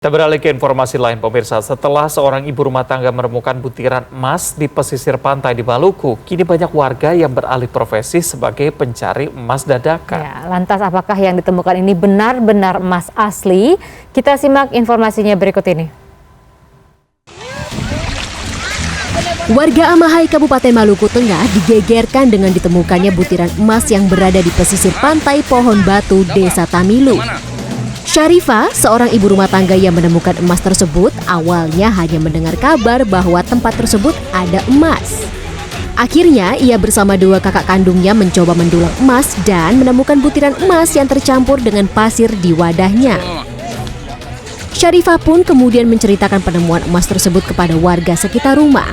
Kita beralih ke informasi lain, pemirsa. Setelah seorang ibu rumah tangga menemukan butiran emas di pesisir pantai di Maluku, kini banyak warga yang beralih profesi sebagai pencari emas dadakan. Ya, lantas apakah yang ditemukan ini benar-benar emas asli? Kita simak informasinya berikut ini. Warga Amahai, Kabupaten Maluku Tengah digegerkan dengan ditemukannya butiran emas yang berada di pesisir pantai Pohon Batu, Desa Tamilu. Syarifah, seorang ibu rumah tangga yang menemukan emas tersebut, awalnya hanya mendengar kabar bahwa tempat tersebut ada emas. Akhirnya, ia bersama dua kakak kandungnya mencoba mendulang emas dan menemukan butiran emas yang tercampur dengan pasir di wadahnya. Syarifah pun kemudian menceritakan penemuan emas tersebut kepada warga sekitar rumah.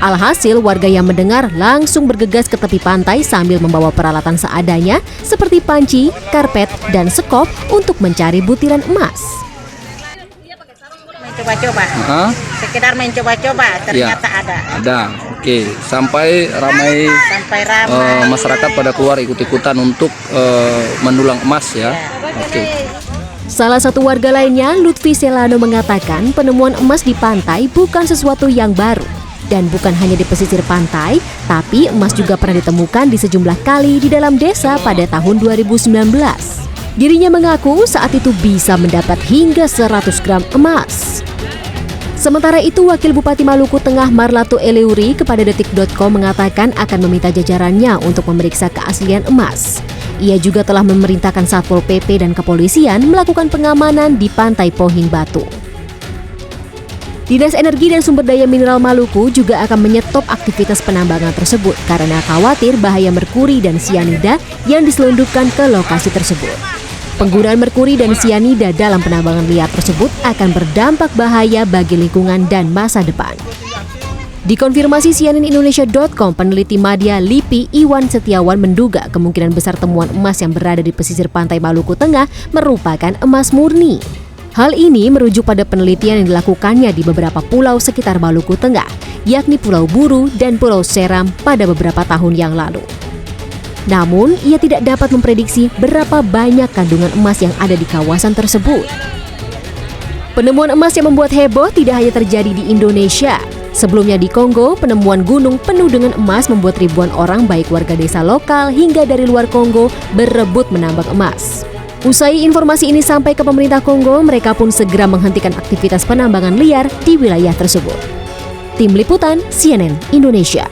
Alhasil, warga yang mendengar langsung bergegas ke tepi pantai sambil membawa peralatan seadanya seperti panci, karpet, dan sekop untuk mencari butiran emas. Mencoba-coba, sekedar mencoba-coba, ternyata ya, ada. Oke. Sampai ramai masyarakat pada keluar ikut-ikutan untuk mendulang emas ya. Oke. Salah satu warga lainnya, Lutfi Selano, mengatakan penemuan emas di pantai bukan sesuatu yang baru. Dan bukan hanya di pesisir pantai, tapi emas juga pernah ditemukan di sejumlah kali di dalam desa pada tahun 2019. Dirinya mengaku saat itu bisa mendapat hingga 100 gram emas. Sementara itu, Wakil Bupati Maluku Tengah Marlato Eleuri kepada Detik.com mengatakan akan meminta jajarannya untuk memeriksa keaslian emas. Ia juga telah memerintahkan Satpol PP dan kepolisian melakukan pengamanan di pantai Pohon Batu. Dinas Energi dan Sumber Daya Mineral Maluku juga akan menyetop aktivitas penambangan tersebut karena khawatir bahaya merkuri dan sianida yang diselundupkan ke lokasi tersebut. Penggunaan merkuri dan sianida dalam penambangan liar tersebut akan berdampak bahaya bagi lingkungan dan masa depan. Dikonfirmasi CNNindonesia.com, peneliti Madya LIPI Iwan Setiawan menduga kemungkinan besar temuan emas yang berada di pesisir pantai Maluku Tengah merupakan emas murni. Hal ini merujuk pada penelitian yang dilakukannya di beberapa pulau sekitar Maluku Tengah, yakni Pulau Buru dan Pulau Seram pada beberapa tahun yang lalu. Namun, ia tidak dapat memprediksi berapa banyak kandungan emas yang ada di kawasan tersebut. Penemuan emas yang membuat heboh tidak hanya terjadi di Indonesia. Sebelumnya di Kongo, penemuan gunung penuh dengan emas membuat ribuan orang baik warga desa lokal hingga dari luar Kongo berebut menambang emas. Usai informasi ini sampai ke pemerintah Kongo, mereka pun segera menghentikan aktivitas penambangan liar di wilayah tersebut. Tim Liputan CNN Indonesia.